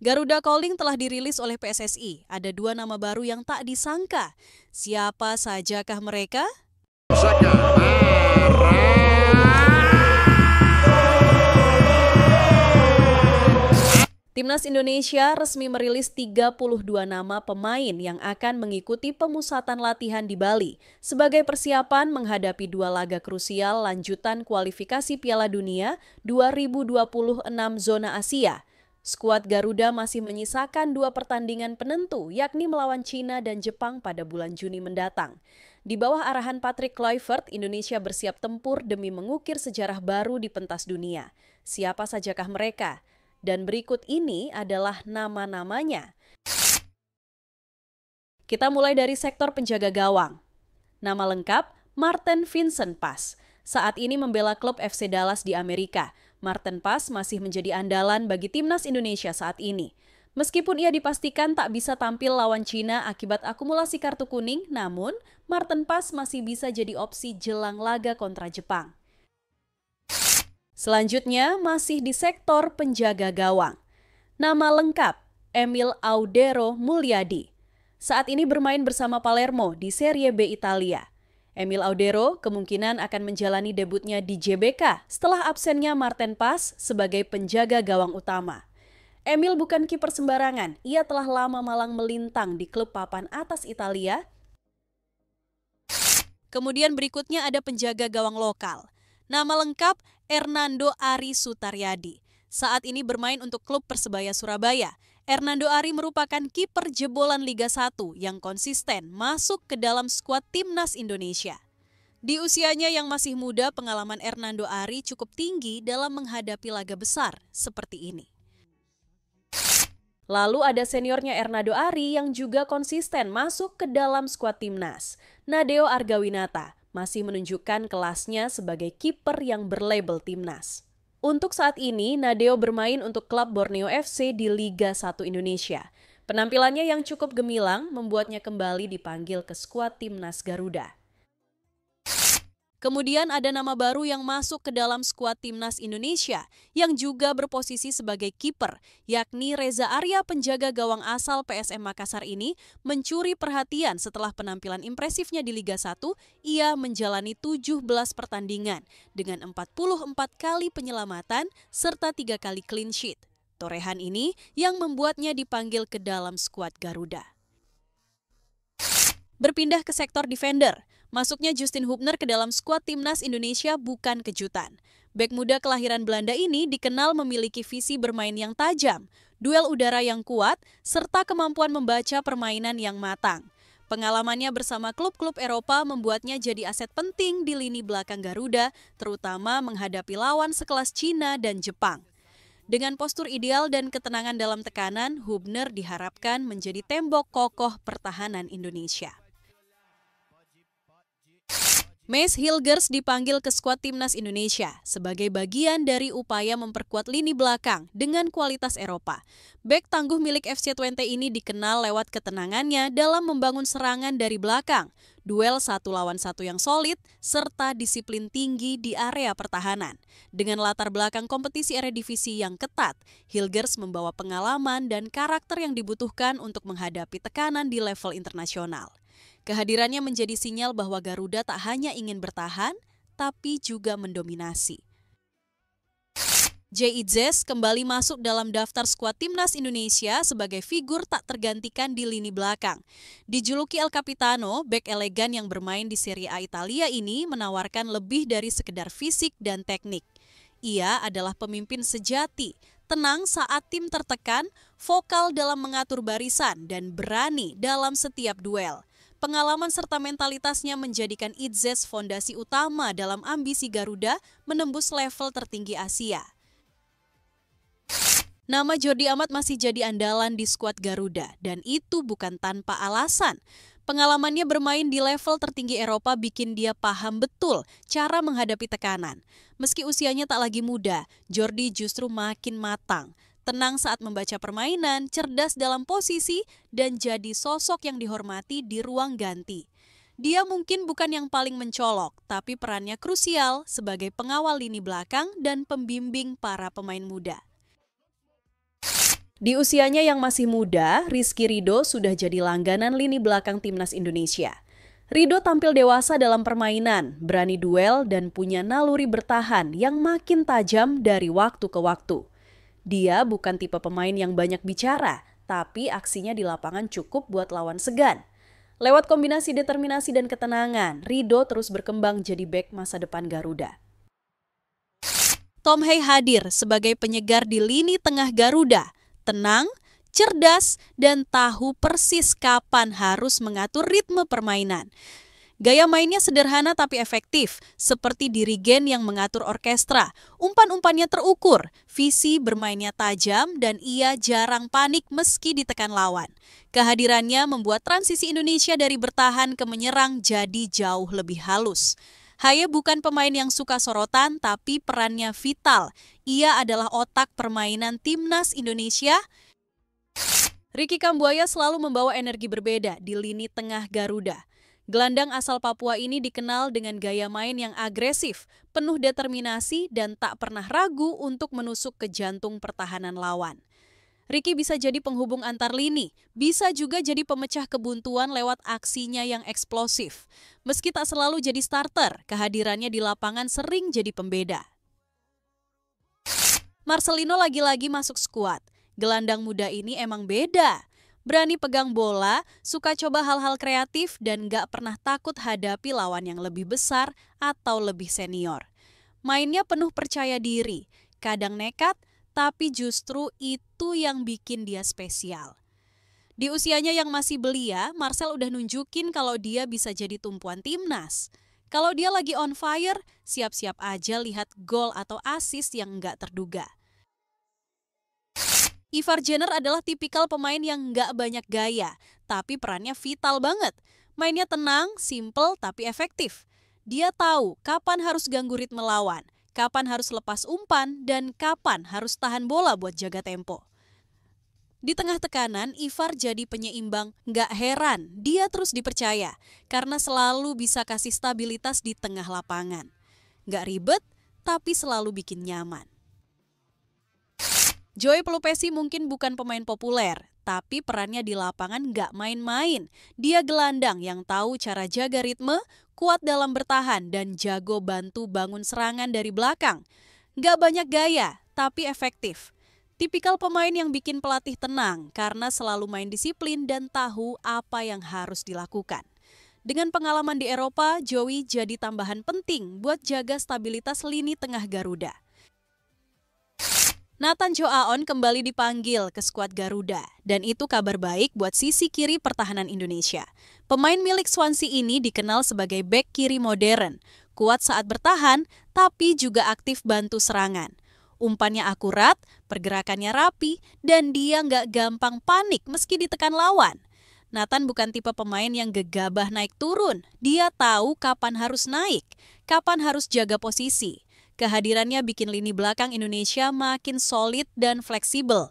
Garuda Calling telah dirilis oleh PSSI. Ada dua nama baru yang tak disangka. Siapa sajakah mereka? Timnas Indonesia resmi merilis 32 nama pemain yang akan mengikuti pemusatan latihan di Bali sebagai persiapan menghadapi dua laga krusial lanjutan kualifikasi Piala Dunia 2026 zona Asia. Skuad Garuda masih menyisakan dua pertandingan penentu, yakni melawan Cina dan Jepang pada bulan Juni mendatang. Di bawah arahan Patrick Kluivert, Indonesia bersiap tempur demi mengukir sejarah baru di pentas dunia. Siapa sajakah mereka? Dan berikut ini adalah nama-namanya. Kita mulai dari sektor penjaga gawang. Nama lengkap, Maarten Vincent Pas. Saat ini membela klub FC Dallas di Amerika. Maarten Pas masih menjadi andalan bagi timnas Indonesia saat ini. Meskipun ia dipastikan tak bisa tampil lawan Cina akibat akumulasi kartu kuning, namun Maarten Pas masih bisa jadi opsi jelang laga kontra Jepang. Selanjutnya masih di sektor penjaga gawang. Nama lengkap, Emil Audero Mulyadi. Saat ini bermain bersama Palermo di Serie B Italia. Emil Audero kemungkinan akan menjalani debutnya di JBK setelah absennya Maarten Pas sebagai penjaga gawang utama. Emil bukan kiper sembarangan, ia telah lama malang melintang di klub papan atas Italia. Kemudian berikutnya ada penjaga gawang lokal. Nama lengkap, Hernando Ari Sutaryadi. Saat ini bermain untuk klub Persebaya Surabaya. Hernando Ari merupakan kiper jebolan Liga 1 yang konsisten masuk ke dalam skuad timnas Indonesia. Di usianya yang masih muda, pengalaman Hernando Ari cukup tinggi dalam menghadapi laga besar seperti ini. Lalu ada seniornya Hernando Ari yang juga konsisten masuk ke dalam skuad timnas. Nadeo Argawinata masih menunjukkan kelasnya sebagai kiper yang berlabel timnas. Untuk saat ini, Nadeo bermain untuk klub Borneo FC di Liga 1 Indonesia. Penampilannya yang cukup gemilang membuatnya kembali dipanggil ke skuad timnas Garuda. Kemudian ada nama baru yang masuk ke dalam skuad timnas Indonesia yang juga berposisi sebagai kiper, yakni Reza Arya, penjaga gawang asal PSM Makassar ini mencuri perhatian setelah penampilan impresifnya di Liga 1. Ia menjalani 17 pertandingan dengan 44 kali penyelamatan serta 3 kali clean sheet. Torehan ini yang membuatnya dipanggil ke dalam skuad Garuda. Berpindah ke sektor defender. Masuknya Justin Hubner ke dalam skuad timnas Indonesia bukan kejutan. Bek muda kelahiran Belanda ini dikenal memiliki visi bermain yang tajam, duel udara yang kuat, serta kemampuan membaca permainan yang matang. Pengalamannya bersama klub-klub Eropa membuatnya jadi aset penting di lini belakang Garuda, terutama menghadapi lawan sekelas Cina dan Jepang. Dengan postur ideal dan ketenangan dalam tekanan, Hubner diharapkan menjadi tembok kokoh pertahanan Indonesia. Mace Hilgers dipanggil ke skuad timnas Indonesia sebagai bagian dari upaya memperkuat lini belakang dengan kualitas Eropa. Bek tangguh milik FC Twente ini dikenal lewat ketenangannya dalam membangun serangan dari belakang, duel 1 lawan 1 yang solid, serta disiplin tinggi di area pertahanan. Dengan latar belakang kompetisi Eredivisie yang ketat, Hilgers membawa pengalaman dan karakter yang dibutuhkan untuk menghadapi tekanan di level internasional. Kehadirannya menjadi sinyal bahwa Garuda tak hanya ingin bertahan, tapi juga mendominasi. Jay Itzes kembali masuk dalam daftar skuad timnas Indonesia sebagai figur tak tergantikan di lini belakang. Dijuluki El Capitano, bek elegan yang bermain di Serie A Italia ini menawarkan lebih dari sekedar fisik dan teknik. Ia adalah pemimpin sejati, tenang saat tim tertekan, vokal dalam mengatur barisan, dan berani dalam setiap duel. Pengalaman serta mentalitasnya menjadikan Itzes fondasi utama dalam ambisi Garuda menembus level tertinggi Asia. Nama Jordi Amat masih jadi andalan di skuad Garuda, dan itu bukan tanpa alasan. Pengalamannya bermain di level tertinggi Eropa bikin dia paham betul cara menghadapi tekanan. Meski usianya tak lagi muda, Jordi justru makin matang. Tenang saat membaca permainan, cerdas dalam posisi, dan jadi sosok yang dihormati di ruang ganti. Dia mungkin bukan yang paling mencolok, tapi perannya krusial sebagai pengawal lini belakang dan pembimbing para pemain muda. Di usianya yang masih muda, Rizky Ridho sudah jadi langganan lini belakang timnas Indonesia. Ridho tampil dewasa dalam permainan, berani duel, dan punya naluri bertahan yang makin tajam dari waktu ke waktu. Dia bukan tipe pemain yang banyak bicara, tapi aksinya di lapangan cukup buat lawan segan. Lewat kombinasi determinasi dan ketenangan, Ridho terus berkembang jadi bek masa depan Garuda. Tom Hei hadir sebagai penyegar di lini tengah Garuda. Tenang, cerdas, dan tahu persis kapan harus mengatur ritme permainan. Gaya mainnya sederhana tapi efektif, seperti dirigen yang mengatur orkestra. Umpan-umpannya terukur, visi bermainnya tajam, dan ia jarang panik meski ditekan lawan. Kehadirannya membuat transisi Indonesia dari bertahan ke menyerang jadi jauh lebih halus. Haye bukan pemain yang suka sorotan, tapi perannya vital. Ia adalah otak permainan timnas Indonesia. Ricky Kambuaya selalu membawa energi berbeda di lini tengah Garuda. Gelandang asal Papua ini dikenal dengan gaya main yang agresif, penuh determinasi, dan tak pernah ragu untuk menusuk ke jantung pertahanan lawan. Ricky bisa jadi penghubung antar lini, bisa juga jadi pemecah kebuntuan lewat aksinya yang eksplosif. Meski tak selalu jadi starter, kehadirannya di lapangan sering jadi pembeda. Marcelino lagi-lagi masuk skuad. Gelandang muda ini emang beda. Berani pegang bola, suka coba hal-hal kreatif, dan gak pernah takut hadapi lawan yang lebih besar atau lebih senior. Mainnya penuh percaya diri, kadang nekat, tapi justru itu yang bikin dia spesial. Di usianya yang masih belia, Marcel udah nunjukin kalau dia bisa jadi tumpuan timnas. Kalau dia lagi on fire, siap-siap aja lihat gol atau assist yang nggak terduga. Ivar Jenner adalah tipikal pemain yang nggak banyak gaya, tapi perannya vital banget. Mainnya tenang, simple, tapi efektif. Dia tahu kapan harus ganggu ritme lawan, kapan harus lepas umpan, dan kapan harus tahan bola buat jaga tempo. Di tengah tekanan, Ivar jadi penyeimbang. Nggak heran, dia terus dipercaya karena selalu bisa kasih stabilitas di tengah lapangan. Nggak ribet, tapi selalu bikin nyaman. Joey Pelupesi mungkin bukan pemain populer, tapi perannya di lapangan nggak main-main. Dia gelandang yang tahu cara jaga ritme, kuat dalam bertahan, dan jago bantu bangun serangan dari belakang. Nggak banyak gaya, tapi efektif. Tipikal pemain yang bikin pelatih tenang karena selalu main disiplin dan tahu apa yang harus dilakukan. Dengan pengalaman di Eropa, Joey jadi tambahan penting buat jaga stabilitas lini tengah Garuda. Nathan Choaon kembali dipanggil ke skuad Garuda, dan itu kabar baik buat sisi kiri pertahanan Indonesia. Pemain milik Swansea ini dikenal sebagai bek kiri modern, kuat saat bertahan, tapi juga aktif bantu serangan. Umpannya akurat, pergerakannya rapi, dan dia nggak gampang panik meski ditekan lawan. Nathan bukan tipe pemain yang gegabah naik turun. Dia tahu kapan harus naik, kapan harus jaga posisi. Kehadirannya bikin lini belakang Indonesia makin solid dan fleksibel.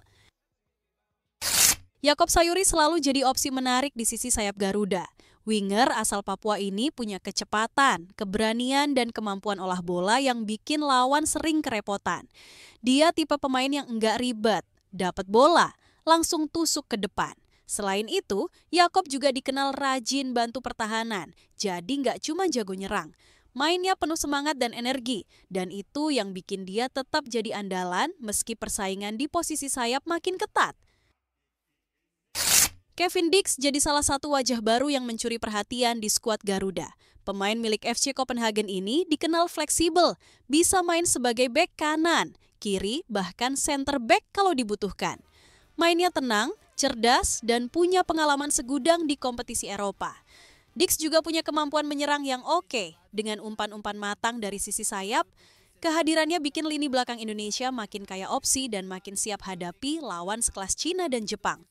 Yaakob Sayuri selalu jadi opsi menarik di sisi sayap Garuda. Winger asal Papua ini punya kecepatan, keberanian, dan kemampuan olah bola yang bikin lawan sering kerepotan. Dia tipe pemain yang enggak ribet, dapat bola, langsung tusuk ke depan. Selain itu, Yaakob juga dikenal rajin bantu pertahanan, jadi nggak cuma jago nyerang. Mainnya penuh semangat dan energi, dan itu yang bikin dia tetap jadi andalan meski persaingan di posisi sayap makin ketat. Kevin Dix jadi salah satu wajah baru yang mencuri perhatian di skuad Garuda. Pemain milik FC Copenhagen ini dikenal fleksibel, bisa main sebagai bek kanan, kiri, bahkan center back kalau dibutuhkan. Mainnya tenang, cerdas, dan punya pengalaman segudang di kompetisi Eropa. Dix juga punya kemampuan menyerang yang oke. Dengan umpan-umpan matang dari sisi sayap, kehadirannya bikin lini belakang Indonesia makin kaya opsi dan makin siap hadapi lawan sekelas Cina dan Jepang.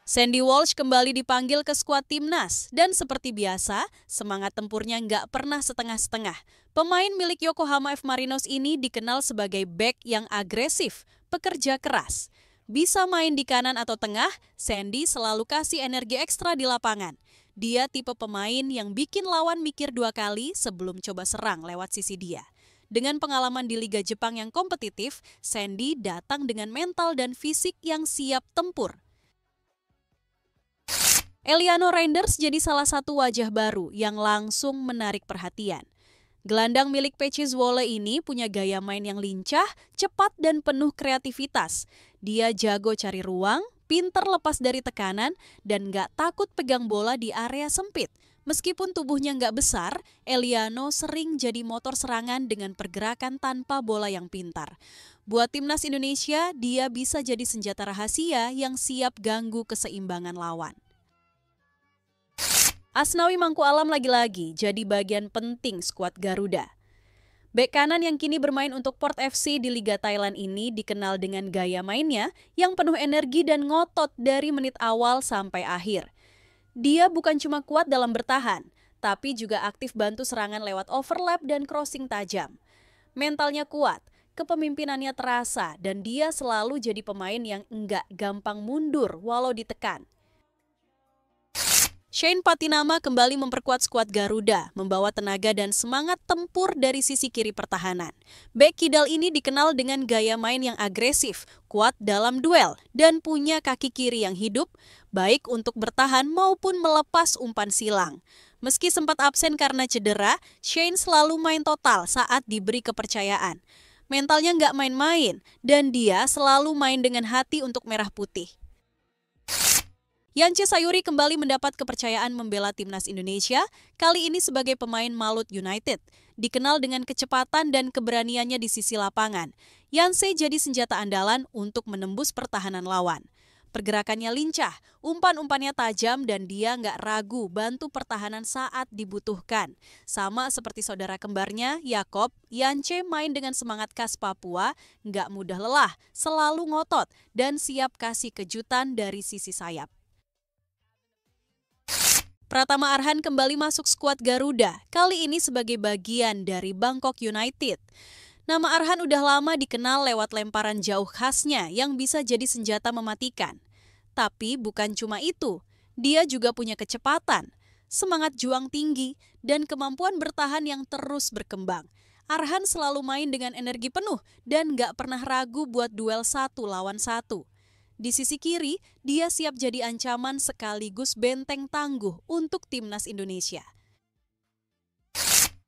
Sandy Walsh kembali dipanggil ke skuad timnas, dan seperti biasa, semangat tempurnya nggak pernah setengah-setengah. Pemain milik Yokohama F. Marinos ini dikenal sebagai bek yang agresif, pekerja keras. Bisa main di kanan atau tengah, Sandy selalu kasih energi ekstra di lapangan. Dia tipe pemain yang bikin lawan mikir 2 kali sebelum coba serang lewat sisi dia. Dengan pengalaman di Liga Jepang yang kompetitif, Sandy datang dengan mental dan fisik yang siap tempur. Eliano Reinders jadi salah satu wajah baru yang langsung menarik perhatian. Gelandang milik PC Zwolle ini punya gaya main yang lincah, cepat, dan penuh kreativitas. Dia jago cari ruang, pinter lepas dari tekanan, dan gak takut pegang bola di area sempit. Meskipun tubuhnya gak besar, Eliano sering jadi motor serangan dengan pergerakan tanpa bola yang pintar. Buat timnas Indonesia, dia bisa jadi senjata rahasia yang siap ganggu keseimbangan lawan. Asnawi Mangku Alam lagi-lagi jadi bagian penting skuad Garuda. Bek kanan yang kini bermain untuk Port FC di Liga Thailand ini dikenal dengan gaya mainnya yang penuh energi dan ngotot dari menit awal sampai akhir. Dia bukan cuma kuat dalam bertahan, tapi juga aktif bantu serangan lewat overlap dan crossing tajam. Mentalnya kuat, kepemimpinannya terasa, dan dia selalu jadi pemain yang enggak gampang mundur walau ditekan. Shane Patinama kembali memperkuat skuad Garuda, membawa tenaga dan semangat tempur dari sisi kiri pertahanan. Bek kidal ini dikenal dengan gaya main yang agresif, kuat dalam duel, dan punya kaki kiri yang hidup, baik untuk bertahan maupun melepas umpan silang. Meski sempat absen karena cedera, Shane selalu main total saat diberi kepercayaan. Mentalnya nggak main-main, dan dia selalu main dengan hati untuk merah putih. Yance Sayuri kembali mendapat kepercayaan membela timnas Indonesia, kali ini sebagai pemain Malut United. Dikenal dengan kecepatan dan keberaniannya di sisi lapangan, Yance jadi senjata andalan untuk menembus pertahanan lawan. Pergerakannya lincah, umpan-umpannya tajam, dan dia nggak ragu bantu pertahanan saat dibutuhkan. Sama seperti saudara kembarnya, Yakob, Yance main dengan semangat khas Papua, nggak mudah lelah, selalu ngotot, dan siap kasih kejutan dari sisi sayap. Pratama Arhan kembali masuk skuad Garuda, kali ini sebagai bagian dari Bangkok United. Nama Arhan udah lama dikenal lewat lemparan jauh khasnya yang bisa jadi senjata mematikan. Tapi bukan cuma itu, dia juga punya kecepatan, semangat juang tinggi, dan kemampuan bertahan yang terus berkembang. Arhan selalu main dengan energi penuh dan gak pernah ragu buat duel 1 lawan 1. Di sisi kiri, dia siap jadi ancaman sekaligus benteng tangguh untuk timnas Indonesia.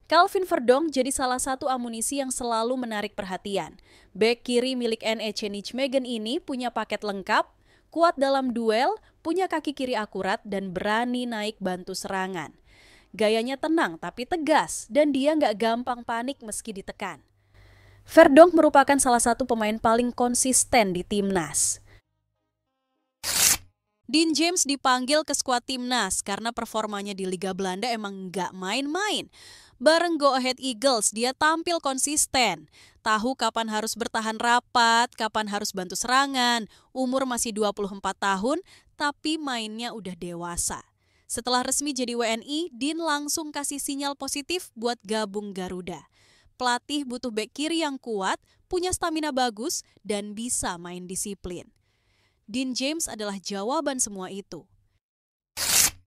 Calvin Verdonk jadi salah satu amunisi yang selalu menarik perhatian. Bek kiri milik NEC Nijmegen ini punya paket lengkap, kuat dalam duel, punya kaki kiri akurat, dan berani naik bantu serangan. Gayanya tenang tapi tegas, dan dia nggak gampang panik meski ditekan. Verdonk merupakan salah satu pemain paling konsisten di timnas. Dean James dipanggil ke skuad timnas karena performanya di Liga Belanda emang nggak main-main. Bareng Go Ahead Eagles, dia tampil konsisten. Tahu kapan harus bertahan rapat, kapan harus bantu serangan. Umur masih 24 tahun, tapi mainnya udah dewasa. Setelah resmi jadi WNI, Dean langsung kasih sinyal positif buat gabung Garuda. Pelatih butuh bek kiri yang kuat, punya stamina bagus, dan bisa main disiplin. Dean James adalah jawaban semua itu.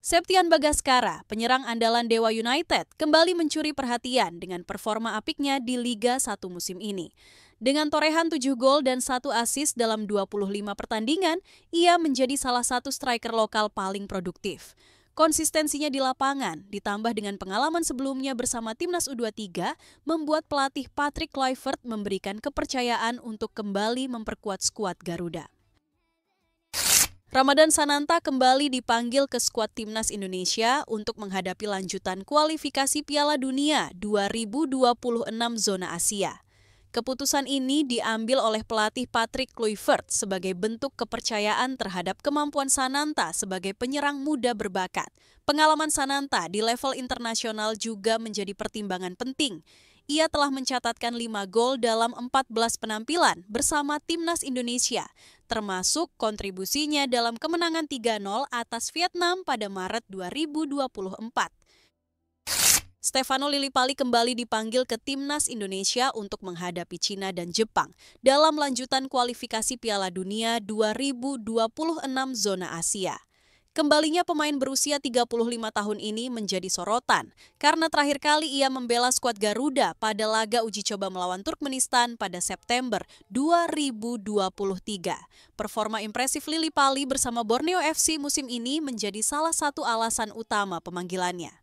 Septian Bagaskara, penyerang andalan Dewa United, kembali mencuri perhatian dengan performa apiknya di Liga 1 musim ini. Dengan torehan 7 gol dan 1 assist dalam 25 pertandingan, ia menjadi salah satu striker lokal paling produktif. Konsistensinya di lapangan, ditambah dengan pengalaman sebelumnya bersama timnas U23, membuat pelatih Patrick Kluivert memberikan kepercayaan untuk kembali memperkuat skuad Garuda. Ramadan Sananta kembali dipanggil ke skuad timnas Indonesia untuk menghadapi lanjutan kualifikasi Piala Dunia 2026 zona Asia. Keputusan ini diambil oleh pelatih Patrick Kluivert sebagai bentuk kepercayaan terhadap kemampuan Sananta sebagai penyerang muda berbakat. Pengalaman Sananta di level internasional juga menjadi pertimbangan penting. Ia telah mencatatkan 5 gol dalam 14 penampilan bersama timnas Indonesia, termasuk kontribusinya dalam kemenangan 3-0 atas Vietnam pada Maret 2024. Stefano Lillipali kembali dipanggil ke timnas Indonesia untuk menghadapi Cina dan Jepang dalam lanjutan kualifikasi Piala Dunia 2026 zona Asia. Kembalinya pemain berusia 35 tahun ini menjadi sorotan karena terakhir kali ia membela skuad Garuda pada laga uji coba melawan Turkmenistan pada September 2023. Performa impresif Lily Pali bersama Borneo FC musim ini menjadi salah satu alasan utama pemanggilannya.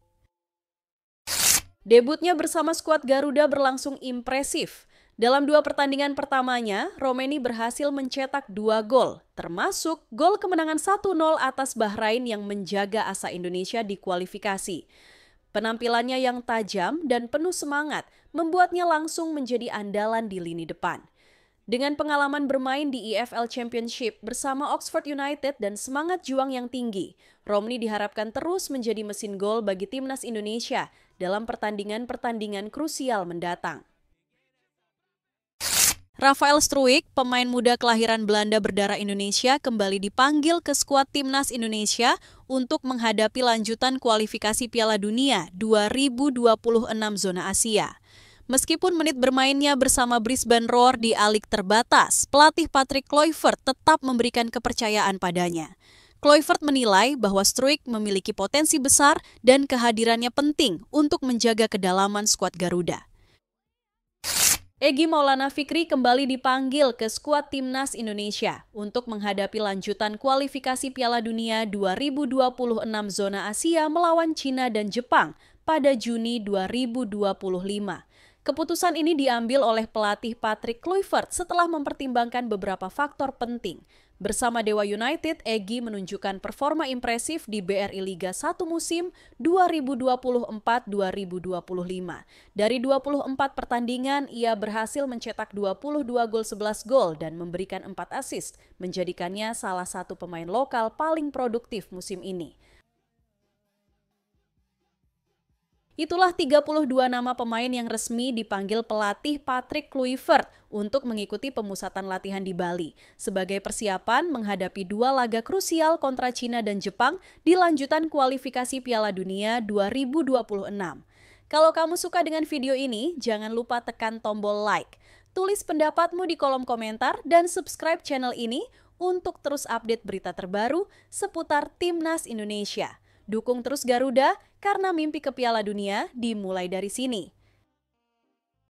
Debutnya bersama skuad Garuda berlangsung impresif. Dalam 2 pertandingan pertamanya, Romeni berhasil mencetak 2 gol, termasuk gol kemenangan 1-0 atas Bahrain yang menjaga asa Indonesia di kualifikasi. Penampilannya yang tajam dan penuh semangat membuatnya langsung menjadi andalan di lini depan. Dengan pengalaman bermain di EFL Championship bersama Oxford United dan semangat juang yang tinggi, Romeni diharapkan terus menjadi mesin gol bagi timnas Indonesia dalam pertandingan-pertandingan krusial mendatang. Rafael Struijk, pemain muda kelahiran Belanda berdarah Indonesia, kembali dipanggil ke skuad timnas Indonesia untuk menghadapi lanjutan kualifikasi Piala Dunia 2026 zona Asia. Meskipun menit bermainnya bersama Brisbane Roar di A-League terbatas, pelatih Patrick Kluivert tetap memberikan kepercayaan padanya. Kluivert menilai bahwa Struijk memiliki potensi besar dan kehadirannya penting untuk menjaga kedalaman skuad Garuda. Egy Maulana Fikri kembali dipanggil ke skuad timnas Indonesia untuk menghadapi lanjutan kualifikasi Piala Dunia 2026 zona Asia melawan Cina dan Jepang pada Juni 2025. Keputusan ini diambil oleh pelatih Patrick Kluivert setelah mempertimbangkan beberapa faktor penting. Bersama Dewa United, Egy menunjukkan performa impresif di BRI Liga 1 musim 2024-2025. Dari 24 pertandingan, ia berhasil mencetak 22 gol 11 gol dan memberikan 4 assist, menjadikannya salah satu pemain lokal paling produktif musim ini. Itulah 32 nama pemain yang resmi dipanggil pelatih Patrick Kluivert untuk mengikuti pemusatan latihan di Bali sebagai persiapan menghadapi 2 laga krusial kontra Cina dan Jepang di lanjutan kualifikasi Piala Dunia 2026. Kalau kamu suka dengan video ini, jangan lupa tekan tombol like. Tulis pendapatmu di kolom komentar dan subscribe channel ini untuk terus update berita terbaru seputar Timnas Indonesia. Dukung terus Garuda karena mimpi ke Piala Dunia dimulai dari sini.